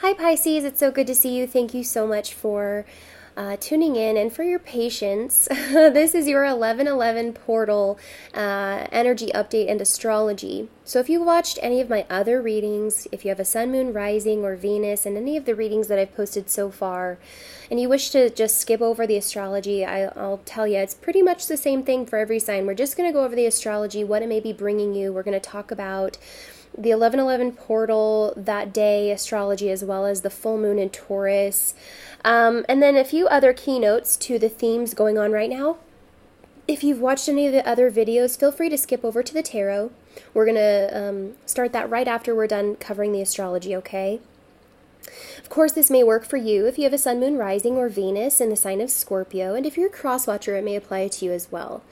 Hi Pisces, it's so good to see you. Thank you so much for tuning in and for your patience. This is your 1111 portal energy update and astrology. So if you watched any of my other readings, if you have a sun, moon, rising, or Venus, and any of the readings that I've posted so far, and you wish to just skip over the astrology, I'll tell you, it's pretty much the same thing for every sign. We're just going to go over the astrology, what it may be bringing you. We're going to talk about the 1111 portal that day astrology, as well as the full moon in Taurus, and then a few other keynotes to the themes going on right now. If you've watched any of the other videos, feel free to skip over to the tarot. We're going to start that right after we're done covering the astrology, okay? Of course, this may work for you if you have a sun, moon, rising, or Venus in the sign of Scorpio, and if you're a cross-watcher, it may apply to you as well.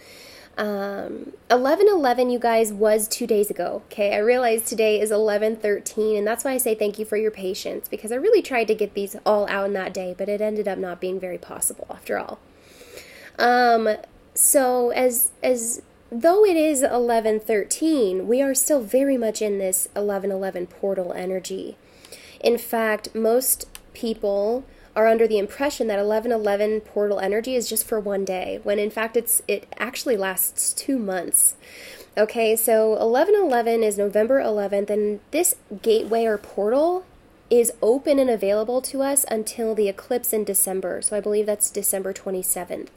11/11, you guys, was 2 days ago. Okay, I realize today is 11/13, and that's why I say thank you for your patience, because I really tried to get these all out in that day, but it ended up not being very possible after all. So as though it is 11/13, we are still very much in this 11/11 portal energy. In fact, most people are under the impression that 11/11 portal energy is just for one day, when in fact it actually lasts 2 months. Okay, so 11/11 is November 11th, and this gateway or portal is open and available to us until the eclipse in December. So I believe that's December 27th.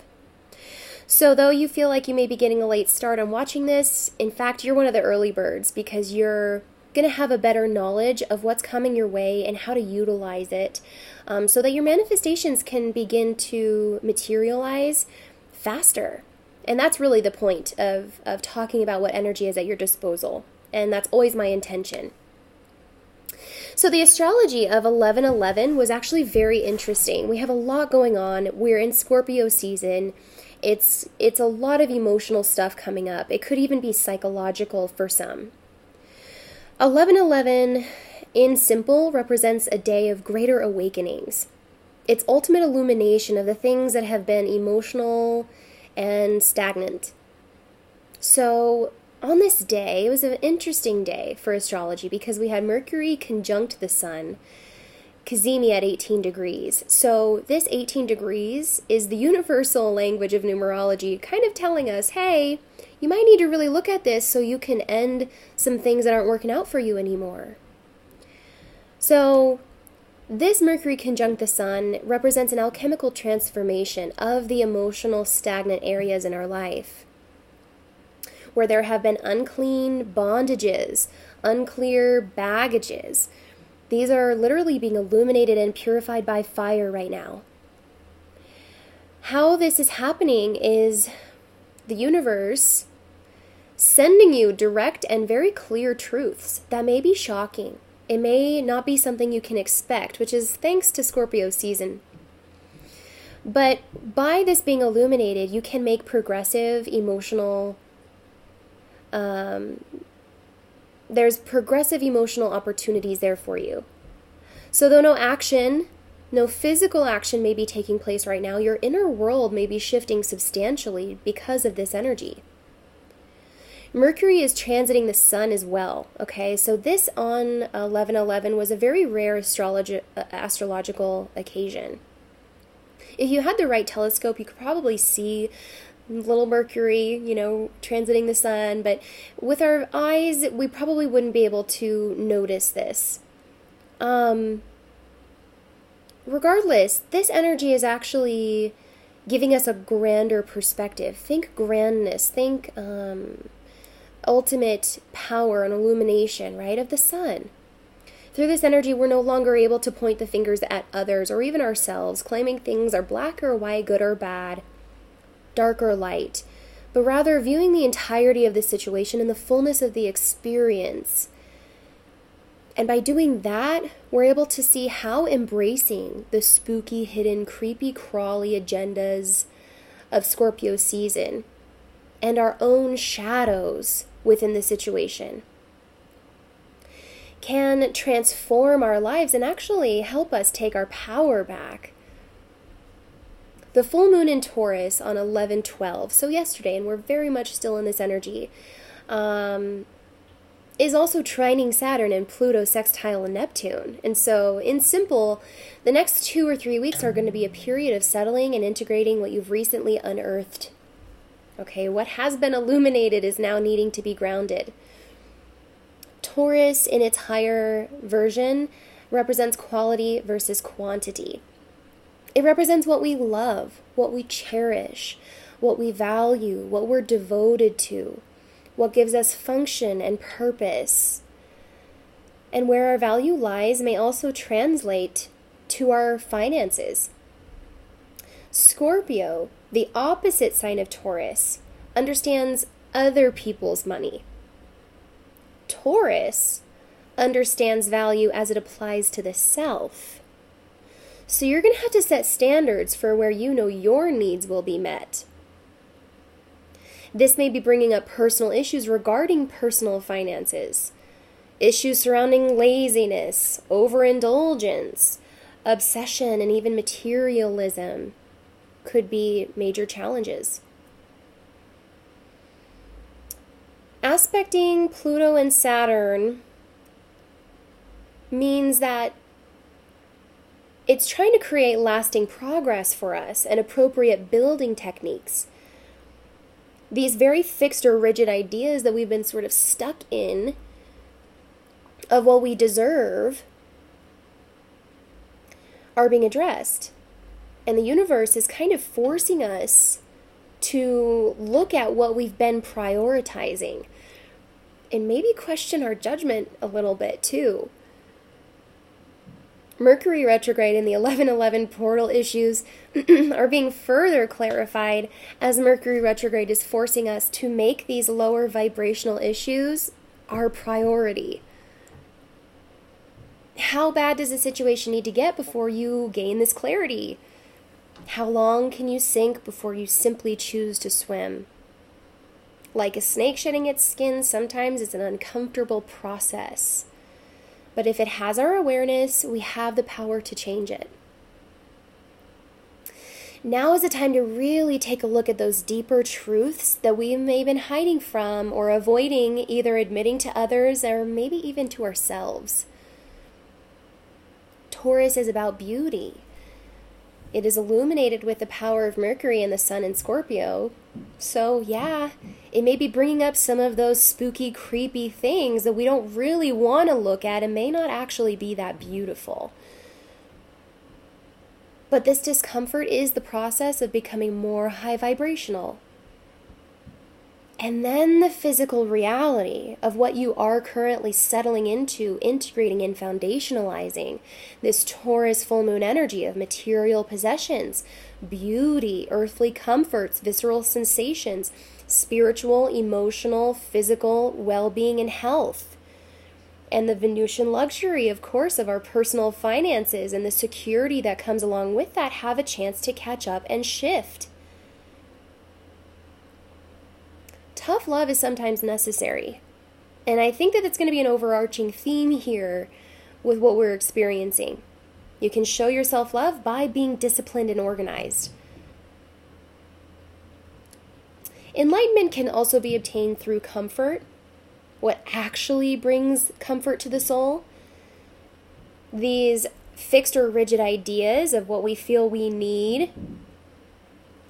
So though you feel like you may be getting a late start on watching this, in fact, you're one of the early birds, because you're going to have a better knowledge of what's coming your way and how to utilize it, so that your manifestations can begin to materialize faster. And that's really the point of talking about what energy is at your disposal. And that's always my intention. So the astrology of 11/11 was actually very interesting. We have a lot going on. We're in Scorpio season. It's a lot of emotional stuff coming up. It could even be psychological for some. 11/11, in simple, represents a day of greater awakenings. It's ultimate illumination of the things that have been emotional and stagnant. So on this day, it was an interesting day for astrology, because we had Mercury conjunct the Sun, Cazimi at 18 degrees. So this 18 degrees is the universal language of numerology, kind of telling us, hey, you might need to really look at this so you can end some things that aren't working out for you anymore. So this Mercury conjunct the Sun represents an alchemical transformation of the emotional stagnant areas in our life, where there have been unclean bondages, unclear baggages. These are literally being illuminated and purified by fire right now. How this is happening is the universe sending you direct and very clear truths that may be shocking. It may not be something you can expect, which is thanks to Scorpio season. But by this being illuminated, you can make progressive emotional, there's progressive emotional opportunities there for you. So though no physical action may be taking place right now, your inner world may be shifting substantially because of this energy. Mercury is transiting the Sun as well, okay? So this on 11/11 was a very rare astrological occasion. If you had the right telescope, you could probably see little Mercury, transiting the Sun, but with our eyes, we probably wouldn't be able to notice this. Regardless, this energy is actually giving us a grander perspective. Think grandness, think ultimate power and illumination, right, of the Sun. Through this energy, we're no longer able to point the fingers at others or even ourselves, claiming things are black or white, good or bad, dark or light, but rather viewing the entirety of the situation in the fullness of the experience. And by doing that, we're able to see how embracing the spooky, hidden, creepy, crawly agendas of Scorpio season and our own shadows within the situation can transform our lives and actually help us take our power back. The full moon in Taurus on 11/12, so yesterday, and we're very much still in this energy, is also trining Saturn and Pluto sextile and Neptune. And so, in simple, the next 2 or 3 weeks are going to be a period of settling and integrating what you've recently unearthed. Okay, what has been illuminated is now needing to be grounded. Taurus, in its higher version, represents quality versus quantity. It represents what we love, what we cherish, what we value, what we're devoted to, what gives us function and purpose. And where our value lies may also translate to our finances. Scorpio, the opposite sign of Taurus, understands other people's money. Taurus understands value as it applies to the self. So you're going to have to set standards for where you know your needs will be met. This may be bringing up personal issues regarding personal finances, issues surrounding laziness, overindulgence, obsession, and even materialism could be major challenges. Aspecting Pluto and Saturn means that it's trying to create lasting progress for us and appropriate building techniques. These very fixed or rigid ideas that we've been sort of stuck in of what we deserve are being addressed. And the universe is kind of forcing us to look at what we've been prioritizing and maybe question our judgment a little bit too. Mercury retrograde and the 1111 portal issues are being further clarified as Mercury retrograde is forcing us to make these lower vibrational issues our priority. How bad does the situation need to get before you gain this clarity? How long can you sink before you simply choose to swim? Like a snake shedding its skin, sometimes it's an uncomfortable process. But if it has our awareness, we have the power to change it. Now is the time to really take a look at those deeper truths that we may have been hiding from or avoiding, either admitting to others or maybe even to ourselves. Taurus is about beauty. It is illuminated with the power of Mercury and the Sun in Scorpio. So yeah, it may be bringing up some of those spooky, creepy things that we don't really want to look at and may not actually be that beautiful. But this discomfort is the process of becoming more high vibrational. And then the physical reality of what you are currently settling into, integrating and foundationalizing this Taurus full moon energy of material possessions, beauty, earthly comforts, visceral sensations, spiritual, emotional, physical well-being and health. And the Venusian luxury, of course, of our personal finances and the security that comes along with that have a chance to catch up and shift. Tough love is sometimes necessary. And I think that it's going to be an overarching theme here with what we're experiencing. You can show yourself love by being disciplined and organized. Enlightenment can also be obtained through comfort, what actually brings comfort to the soul. These fixed or rigid ideas of what we feel we need,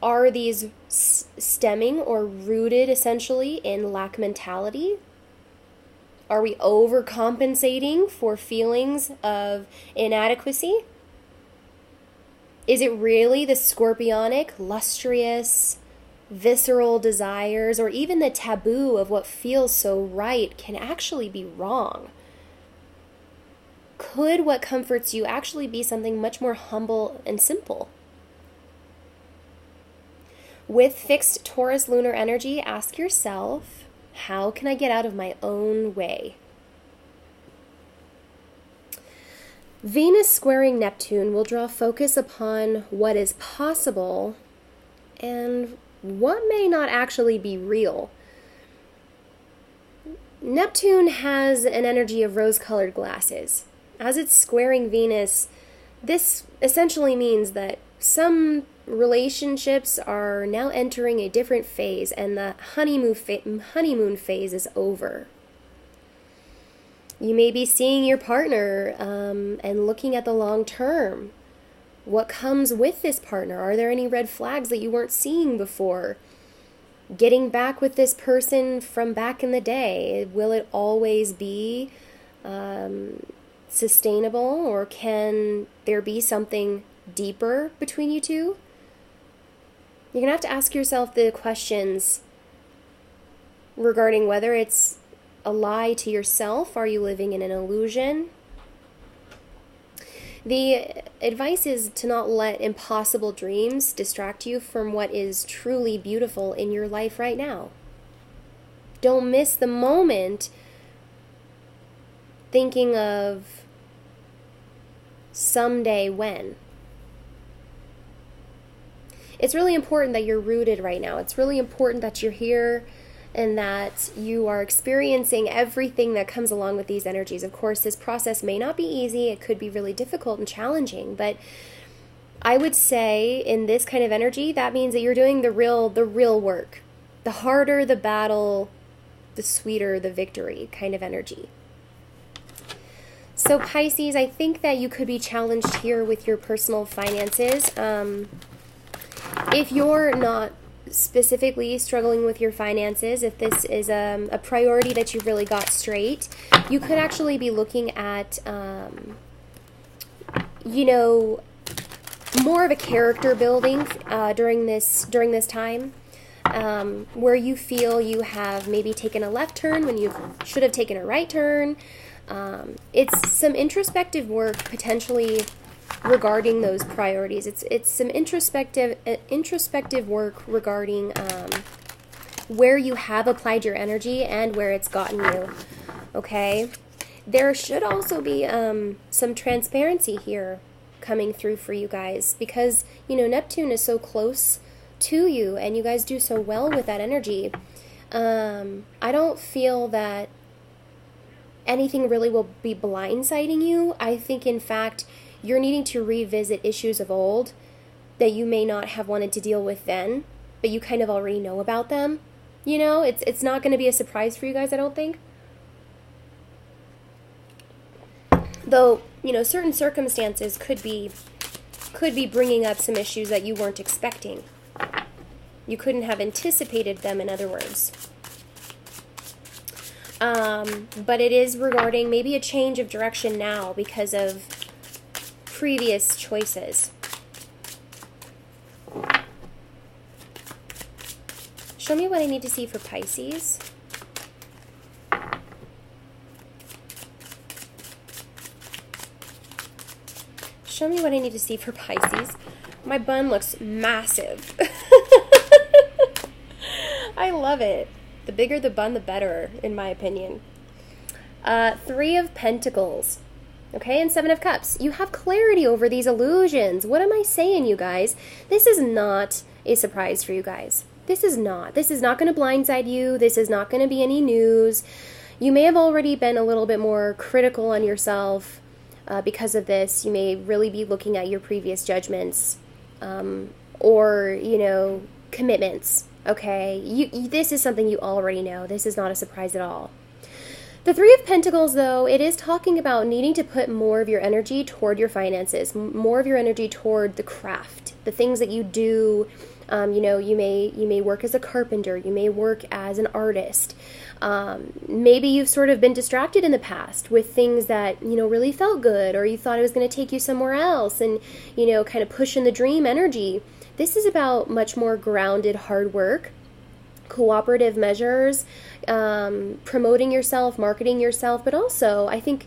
are these stemming or rooted essentially in lack mentality? Are we overcompensating for feelings of inadequacy? Is it really the scorpionic, lustrous, visceral desires, or even the taboo of what feels so right can actually be wrong? Could what comforts you actually be something much more humble and simple? With fixed Taurus lunar energy, ask yourself, how can I get out of my own way? Venus squaring Neptune will draw focus upon what is possible and what may not actually be real. Neptune has an energy of rose-colored glasses. As it's squaring Venus, this essentially means that some relationships are now entering a different phase and the honeymoon phase is over. You may be seeing your partner and looking at the long term. What comes with this partner? Are there any red flags that you weren't seeing before? Getting back with this person from back in the day, will it always be sustainable, or can there be something deeper between you two? You're going to have to ask yourself the questions regarding whether it's a lie to yourself. Are you living in an illusion? The advice is to not let impossible dreams distract you from what is truly beautiful in your life right now. Don't miss the moment thinking of someday when. It's really important that you're rooted right now. It's really important that you're here and that you are experiencing everything that comes along with these energies. Of course, this process may not be easy. It could be really difficult and challenging, but I would say in this kind of energy, that means that you're doing the real work. The harder the battle, the sweeter the victory kind of energy. So Pisces, I think that you could be challenged here with your personal finances. If you're not specifically struggling with your finances, if this is a priority that you've really got straight, you could actually be looking at, more of a character building during this time, where you feel you have maybe taken a left turn when you should have taken a right turn. It's some introspective work potentially regarding those priorities. It's some introspective work regarding where you have applied your energy and where it's gotten you. Okay, there should also be some transparency here coming through for you guys, because Neptune is so close to you and you guys do so well with that energy. I don't feel that anything really will be blindsiding you. I think in fact you're needing to revisit issues of old that you may not have wanted to deal with then, but you kind of already know about them. It's not going to be a surprise for you guys, I don't think. Though, certain circumstances could be bringing up some issues that you weren't expecting. You couldn't have anticipated them, in other words. But it is regarding maybe a change of direction now because of previous choices. Show me what I need to see for Pisces. Show me what I need to see for Pisces. My bun looks massive. I love it. The bigger the bun, the better, in my opinion. 3 of Pentacles. Okay, and 7 of Cups. You have clarity over these illusions. What am I saying, you guys? This is not a surprise for you guys. This is not. This is not going to blindside you. This is not going to be any news. You may have already been a little bit more critical on yourself because of this. You may really be looking at your previous judgments or, commitments. Okay, this is something you already know. This is not a surprise at all. The 3 of Pentacles, though, it is talking about needing to put more of your energy toward your finances, more of your energy toward the craft, the things that you do. You may work as a carpenter, you may work as an artist. Maybe you've sort of been distracted in the past with things that, really felt good, or you thought it was going to take you somewhere else and, kind of pushing the dream energy. This is about much more grounded hard work, cooperative measures, promoting yourself, marketing yourself, but also I think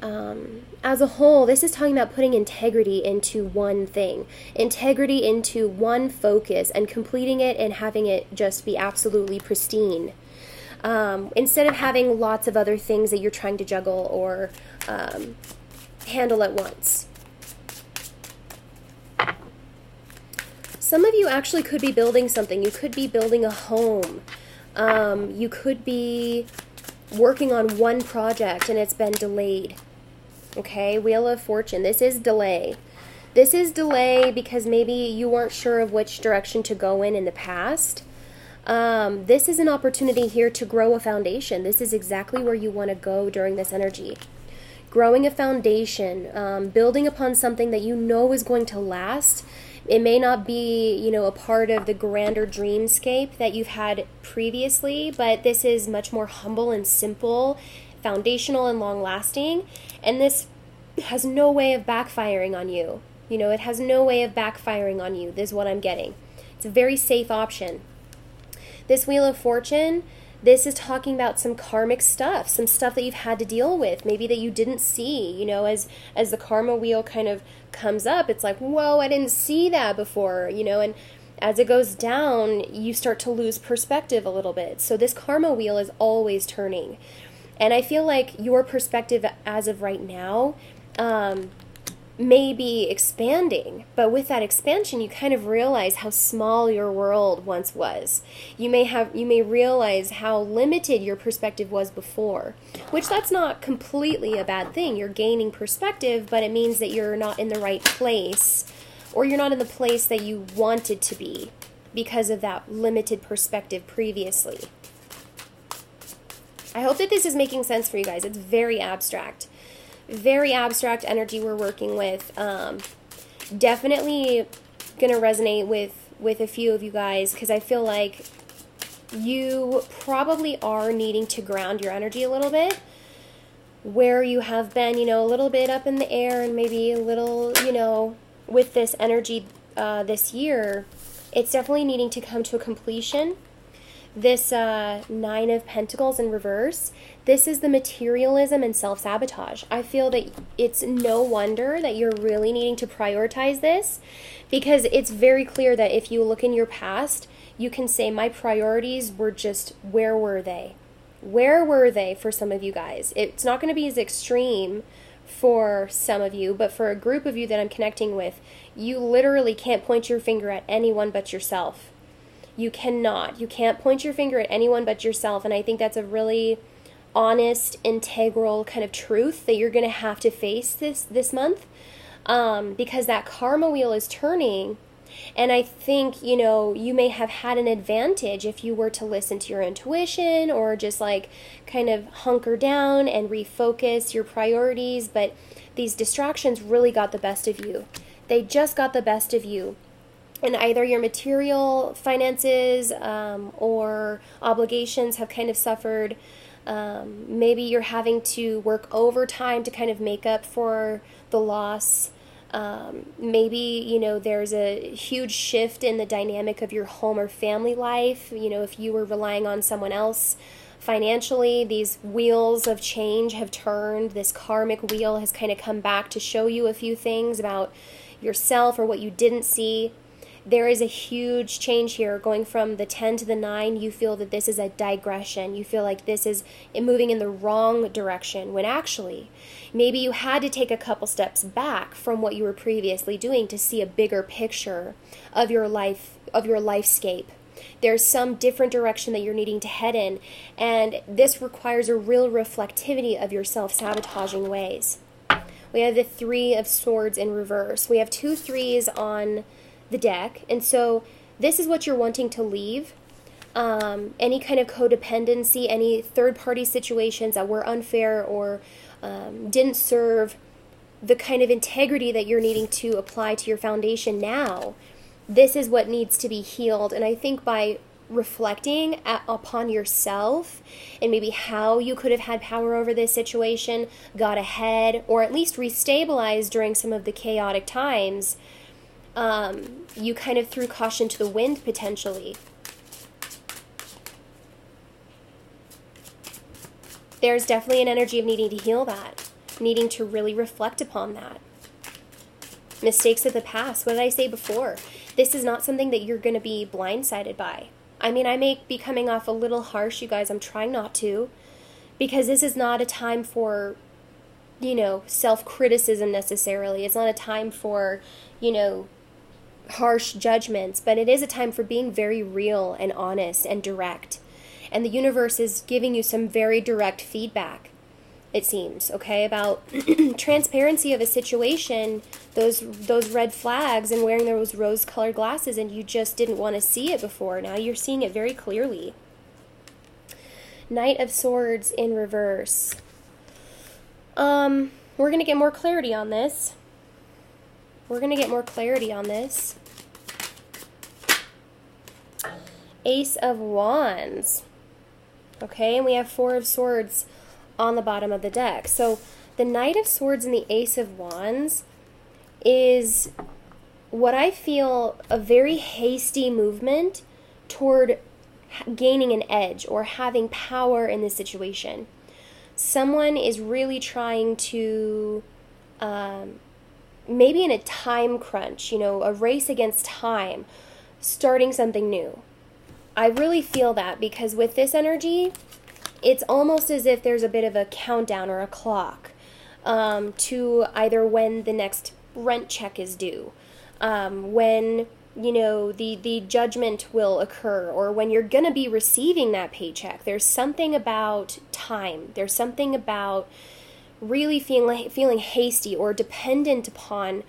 as a whole, this is talking about putting integrity into one thing, integrity into one focus and completing it and having it just be absolutely pristine. Instead of having lots of other things that you're trying to juggle or handle at once. Some of you actually could be building something. You could be building a home. You could be working on one project and it's been delayed. Okay, Wheel of Fortune. This is delay. This is delay because maybe you weren't sure of which direction to go in the past. This is an opportunity here to grow a foundation. This is exactly where you want to go during this energy. Growing a foundation, building upon something that you know is going to last. It may not be, a part of the grander dreamscape that you've had previously, but this is much more humble and simple, foundational and long-lasting, and this has no way of backfiring on you. It has no way of backfiring on you. This is what I'm getting. It's a very safe option. This Wheel of Fortune, this is talking about some karmic stuff, some stuff that you've had to deal with, maybe that you didn't see, as the karma wheel kind of comes up, it's like, whoa, I didn't see that before, and as it goes down, you start to lose perspective a little bit. So this karma wheel is always turning. And I feel like your perspective as of right now, may be expanding, but with that expansion you kind of realize how small your world once was. You may realize how limited your perspective was before, which that's not completely a bad thing. You're gaining perspective, but it means that you're not in the right place, or you're not in the place that you wanted to be because of that limited perspective previously. I hope that this is making sense for you guys. It's very abstract. Very abstract energy we're working with. Definitely going to resonate with a few of you guys, because I feel like you probably are needing to ground your energy a little bit, where you have been, a little bit up in the air, and maybe a little, with this energy this year, it's definitely needing to come to a completion. This Nine of Pentacles in reverse, this is the materialism and self-sabotage. I feel that it's no wonder that you're really needing to prioritize this, because it's very clear that if you look in your past, you can say my priorities were just, where were they? Where were they for some of you guys? It's not going to be as extreme for some of you, but for a group of you that I'm connecting with, you literally can't point your finger at anyone but yourself. You cannot. You can't point your finger at anyone but yourself. And I think that's a really honest, integral kind of truth that you're going to have to face this month, because that karma wheel is turning. And I think, you may have had an advantage if you were to listen to your intuition, or just like kind of hunker down and refocus your priorities. But these distractions really got the best of you. They just got the best of you. And either your material finances or obligations have kind of suffered. Maybe you're having to work overtime to kind of make up for the loss. Maybe, there's a huge shift in the dynamic of your home or family life. If you were relying on someone else financially, these wheels of change have turned. This karmic wheel has kind of come back to show you a few things about yourself or what you didn't see. There is a huge change here going from the 10 to the 9. You feel that this is a digression. You feel like this is moving in the wrong direction, when actually maybe you had to take a couple steps back from what you were previously doing to see a bigger picture of your life, of your lifescape. There's some different direction that you're needing to head in, and this requires a real reflectivity of your self-sabotaging ways. We have the Three of Swords in reverse. We have 2 threes on the deck, and so this is what you're wanting to leave. Any kind of codependency, any third-party situations that were unfair or didn't serve the kind of integrity that you're needing to apply to your foundation now. This is what needs to be healed. And I think by reflecting upon yourself and maybe how you could have had power over this situation, got ahead, or at least restabilized during some of the chaotic times, you kind of threw caution to the wind potentially. There's definitely an energy of needing to heal that, needing to really reflect upon that. Mistakes of the past. What did I say before? This is not something that you're going to be blindsided by. I mean, I may be coming off a little harsh, you guys. I'm trying not to, because this is not a time for, self-criticism necessarily. It's not a time for, harsh judgments, but it is a time for being very real and honest and direct. And the universe is giving you some very direct feedback. it seems, okay, about transparency of a situation, those red flags and wearing those rose-colored glasses, and you just didn't want to see it before. Now you're seeing it very clearly. Knight of Swords in reverse. We're going to get more clarity on this. Ace of Wands. Okay, and we have Four of Swords on the bottom of the deck. So the Knight of Swords and the Ace of Wands is what I feel a very hasty movement toward gaining an edge or having power in this situation. Someone is really trying to, maybe in a time crunch, a race against time, starting something new. I really feel that because with this energy, it's almost as if there's a bit of a countdown or a clock to either when the next rent check is due, when the judgment will occur, or when you're going to be receiving that paycheck. There's something about time. There's something about really feeling hasty or dependent upon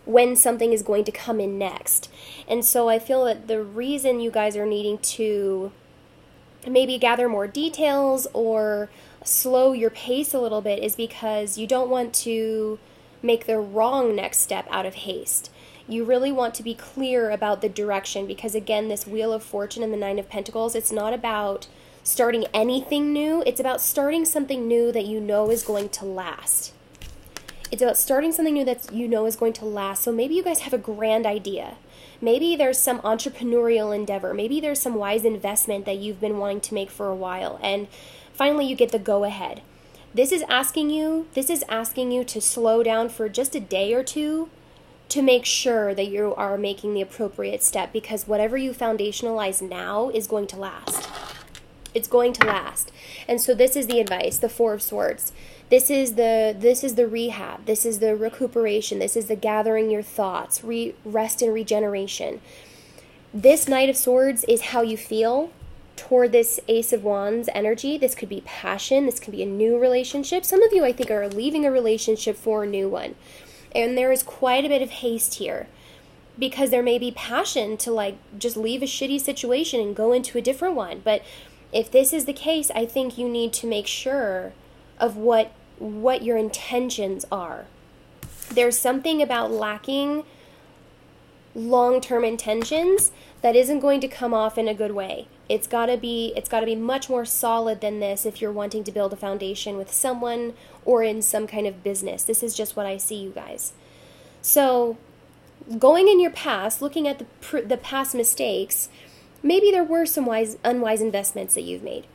when something is going to come in next. And so I feel that the reason you guys are needing to maybe gather more details or slow your pace a little bit is because you don't want to make the wrong next step out of haste. You really want to be clear about the direction, because again, this Wheel of Fortune and the Nine of Pentacles, it's not about starting anything new. It's about starting something new that you know is going to last. It's about starting something new that you know is going to last. So maybe you guys have a grand idea. Maybe there's some entrepreneurial endeavor. Maybe there's some wise investment that you've been wanting to make for a while. And finally you get the go-ahead. This is asking you to slow down for just a day or two to make sure that you are making the appropriate step, because whatever you foundationalize now is going to last. It's going to last. And so this is the advice, the Four of Swords. This is the rehab. This is the recuperation. This is the gathering your thoughts, rest and regeneration. This Knight of Swords is how you feel toward this Ace of Wands energy. This could be passion. This could be a new relationship. Some of you, I think, are leaving a relationship for a new one. And there is quite a bit of haste here, because there may be passion to just leave a shitty situation and go into a different one. But if this is the case, I think you need to make sure of what your intentions are. There's something about lacking long-term intentions that isn't going to come off in a good way. It's got to be much more solid than this if you're wanting to build a foundation with someone or in some kind of business. This is just what I see, you guys. So going in your past, looking at the past mistakes, maybe there were some unwise investments that you've made.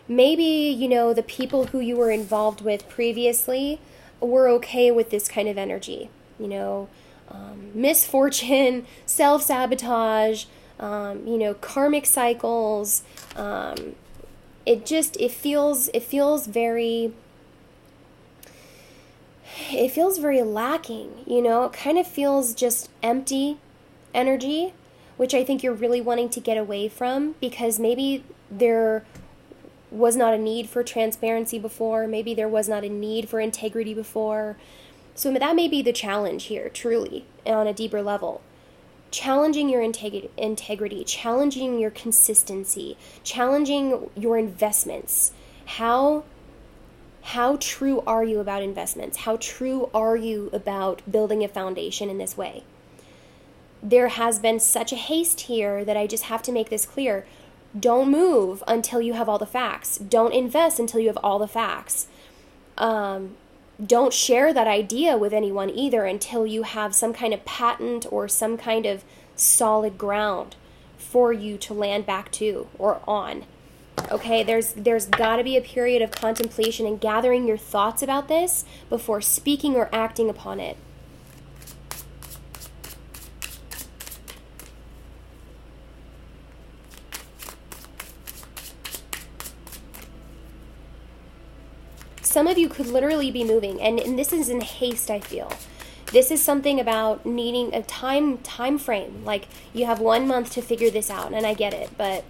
Maybe, the people who you were involved with previously were okay with this kind of energy. Misfortune, self-sabotage, karmic cycles. It feels very lacking. It kind of feels just empty energy, which I think you're really wanting to get away from, because maybe there was not a need for transparency before. Maybe there was not a need for integrity before. So that may be the challenge here, truly, on a deeper level. Challenging your integrity, challenging your consistency, challenging your investments. How true are you about investments? How true are you about building a foundation in this way? There has been such a haste here that I just have to make this clear. Don't move until you have all the facts. Don't invest until you have all the facts. Don't share that idea with anyone either until you have some kind of patent or some kind of solid ground for you to land back to or on. Okay, there's got to be a period of contemplation and gathering your thoughts about this before speaking or acting upon it. Some of you could literally be moving, and this is in haste, I feel. This is something about needing a time frame. Like, you have 1 month to figure this out, and I get it, but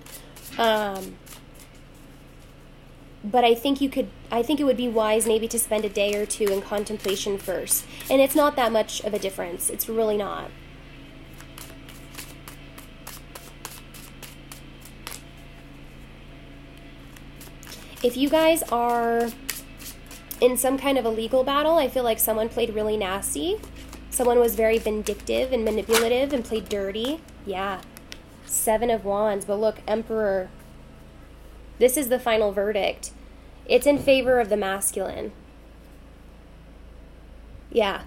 But I think it would be wise maybe to spend a day or two in contemplation first. And it's not that much of a difference. It's really not. If you guys are in some kind of a legal battle, I feel like someone played really nasty. Someone was very vindictive and manipulative and played dirty. Yeah. 7 of Wands. But look, Emperor. This is the final verdict. It's in favor of the masculine. Yeah.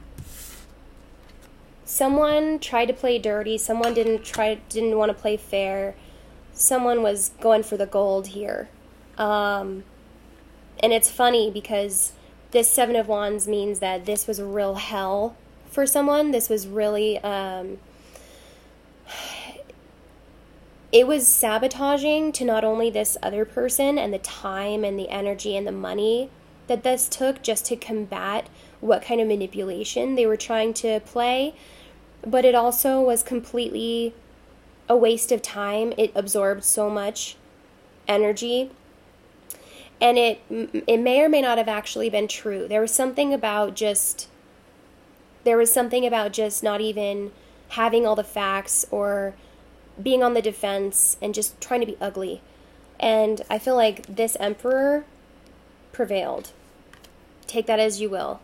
Someone tried to play dirty. Someone didn't want to play fair. Someone was going for the gold here. And it's funny because this 7 of Wands means that this was a real hell for someone. This was really, it was sabotaging to not only this other person and the time and the energy and the money that this took just to combat what kind of manipulation they were trying to play, but it also was completely a waste of time. It absorbed so much energy. And it may or may not have actually been true. There was something about just not even having all the facts or being on the defense and just trying to be ugly. And I feel like this Emperor prevailed. Take that as you will.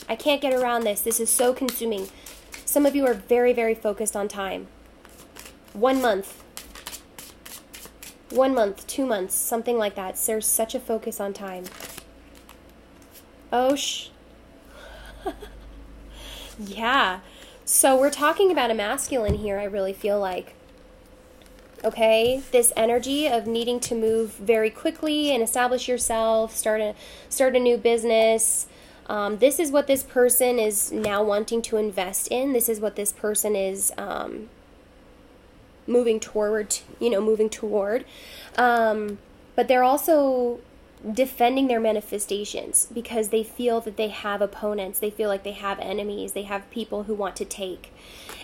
I can't get around this. This is so consuming. Some of you are very, very focused on time. 1 month. 1 month, 2 months, something like that. There's such a focus on time. Oh, yeah. So we're talking about a masculine here, I really feel like. Okay? This energy of needing to move very quickly and establish yourself, start a new business. This is what this person is now wanting to invest in. This is what this person is moving toward. But they're also defending their manifestations because they feel that they have opponents. They feel like they have enemies. They have people who want to take.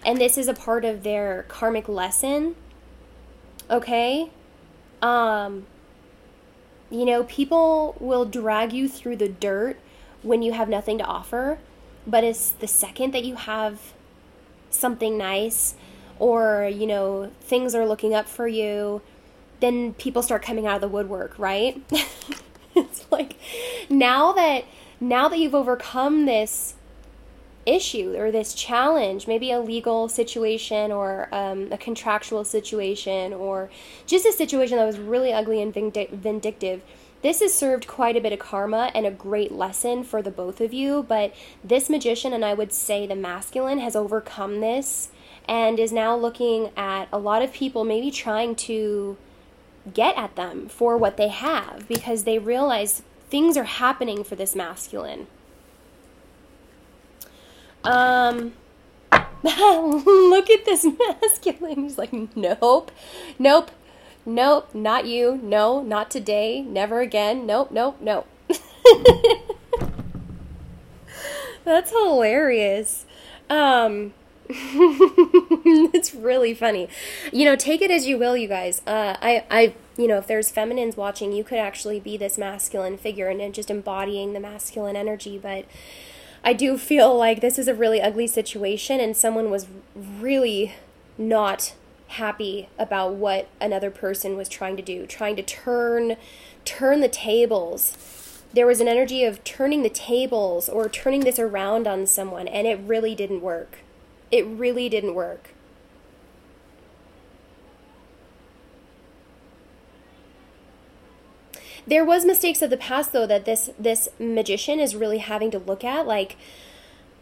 And this is a part of their karmic lesson. Okay? People will drag you through the dirt when you have nothing to offer, but it's the second that you have something nice or, things are looking up for you, then people start coming out of the woodwork, right? It's like now that you've overcome this issue or this challenge, maybe a legal situation or a contractual situation or just a situation that was really ugly and vindictive, this has served quite a bit of karma and a great lesson for the both of you. But this magician, and I would say the masculine, has overcome this and is now looking at a lot of people maybe trying to get at them for what they have because they realize things are happening for this masculine. Look at this masculine. He's like, nope, not you. No, not today. Never again. Nope. That's hilarious. It's really funny. Take it as you will, you guys. If there's feminines watching, you could actually be this masculine figure and just embodying the masculine energy, but I do feel like this is a really ugly situation and someone was really not happy about what another person was trying to do, trying to turn the tables. There was an energy of turning the tables or turning this around on someone, and it really didn't work. It really didn't work. There was mistakes of the past, though, that this magician is really having to look at, like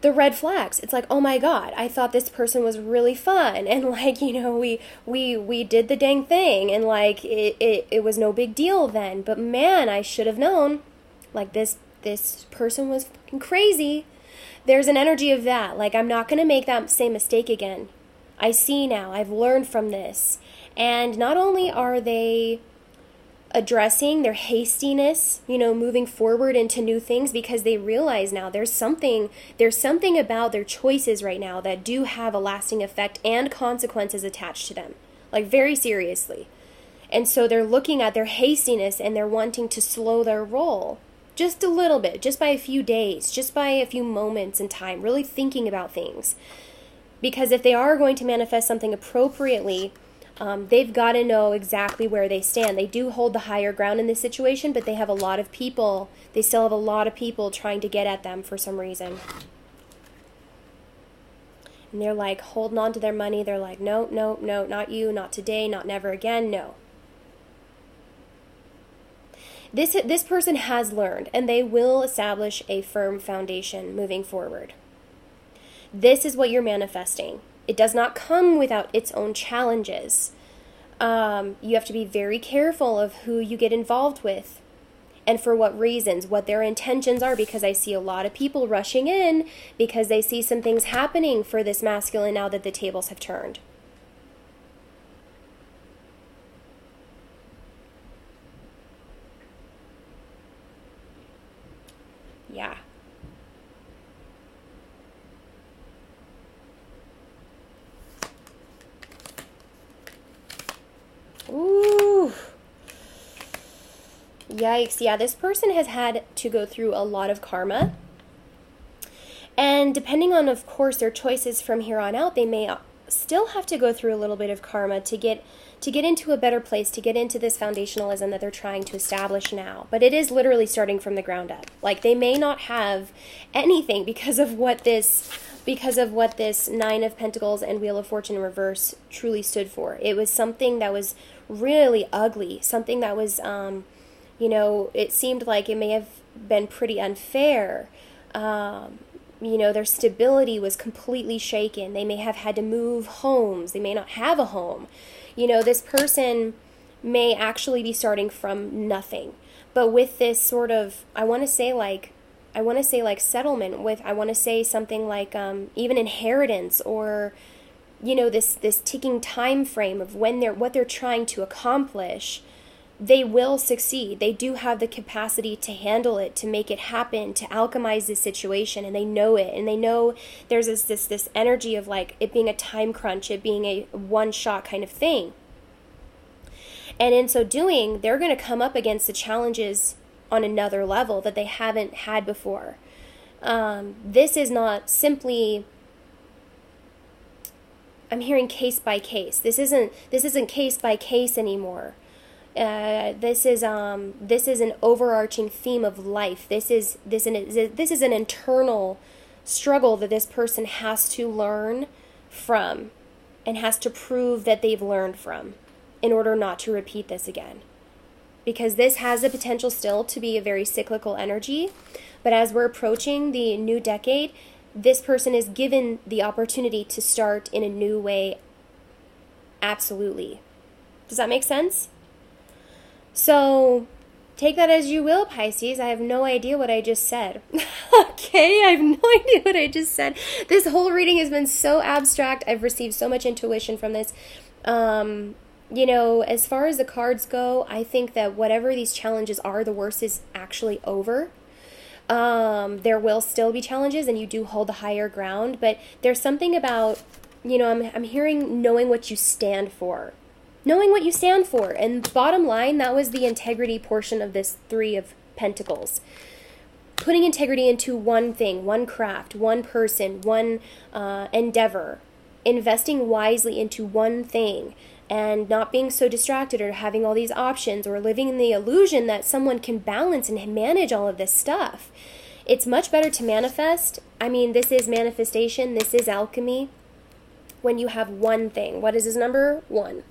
the red flags. It's like, oh my God, I thought this person was really fun, and we did the dang thing, and it was no big deal then. But man, I should have known. Like this person was fucking crazy. There's an energy of that. Like, I'm not gonna make that same mistake again. I see now. I've learned from this, and not only are they addressing their hastiness, moving forward into new things, because they realize now there's something about their choices right now that do have a lasting effect and consequences attached to them, like very seriously. And so they're looking at their hastiness and they're wanting to slow their roll just a little bit, just by a few days, just by a few moments in time, really thinking about things. Because if they are going to manifest something appropriately, they've got to know exactly where they stand. They do hold the higher ground in this situation, but they have a lot of people. They still have a lot of people trying to get at them for some reason. And they're like holding on to their money. They're like, no, no, no, not you, not today, not never again, no. This person has learned, and they will establish a firm foundation moving forward. This is what you're manifesting. It does not come without its own challenges. You have to be very careful of who you get involved with and for what reasons, what their intentions are, because I see a lot of people rushing in because they see some things happening for this masculine now that the tables have turned. Yeah. Ooh. Yikes. Yeah, this person has had to go through a lot of karma. And depending on, of course, their choices from here on out, they may still have to go through a little bit of karma to get into a better place, to get into this foundationalism that they're trying to establish now. But it is literally starting from the ground up. Like, they may not have anything because of what this Nine of Pentacles and Wheel of Fortune in reverse truly stood for. It was something that was really ugly, something that was, it seemed like it may have been pretty unfair. Their stability was completely shaken. They may have had to move homes. They may not have a home. This person may actually be starting from nothing. But with this sort of, I want to say like settlement, I want to say something like even inheritance, or this ticking time frame of what they're trying to accomplish. They will succeed. They do have the capacity to handle it, to make it happen, to alchemize this situation, and they know it. And they know there's this energy of like it being a time crunch, it being a one-shot kind of thing. And in so doing, they're going to come up against the challenges on another level that they haven't had before. This is not simply, I'm hearing case by case. This isn't case by case anymore. This is an overarching theme of life. This is an internal struggle that this person has to learn from and has to prove that they've learned from in order not to repeat this again. Because this has the potential still to be a very cyclical energy, but as we're approaching the new decade, this person is given the opportunity to start in a new way. Absolutely. Does that make sense? So, take that as you will, Pisces. I have no idea what I just said. Okay, I have no idea what I just said. This whole reading has been so abstract. I've received so much intuition from this. As far as the cards go, I think that whatever these challenges are, the worst is actually over. There will still be challenges, and you do hold the higher ground, but there's something about, I'm hearing knowing what you stand for. Knowing what you stand for. And bottom line, that was the integrity portion of this Three of Pentacles. Putting integrity into one thing, one craft, one person, one endeavor. Investing wisely into one thing. And not being so distracted or having all these options or living in the illusion that someone can balance and manage all of this stuff. It's much better to manifest. I mean, this is manifestation. This is alchemy. When you have one thing. What is his number? 1.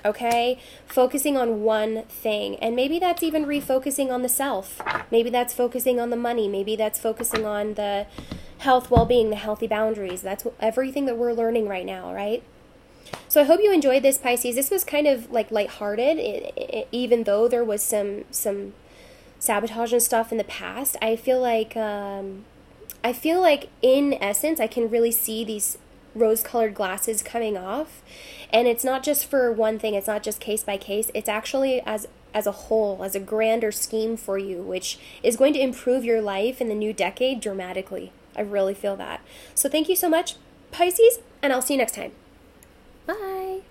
Okay? Focusing on one thing. And maybe that's even refocusing on the self. Maybe that's focusing on the money. Maybe that's focusing on the health, well-being, the healthy boundaries. That's everything that we're learning right now, right? So I hope you enjoyed this, Pisces. This was kind of like lighthearted, even though there was some sabotage and stuff in the past. I feel like in essence, I can really see these rose-colored glasses coming off. And it's not just for one thing. It's not just case by case. It's actually as as a whole, as a grander scheme for you, which is going to improve your life in the new decade dramatically. I really feel that. So thank you so much, Pisces, and I'll see you next time. Bye.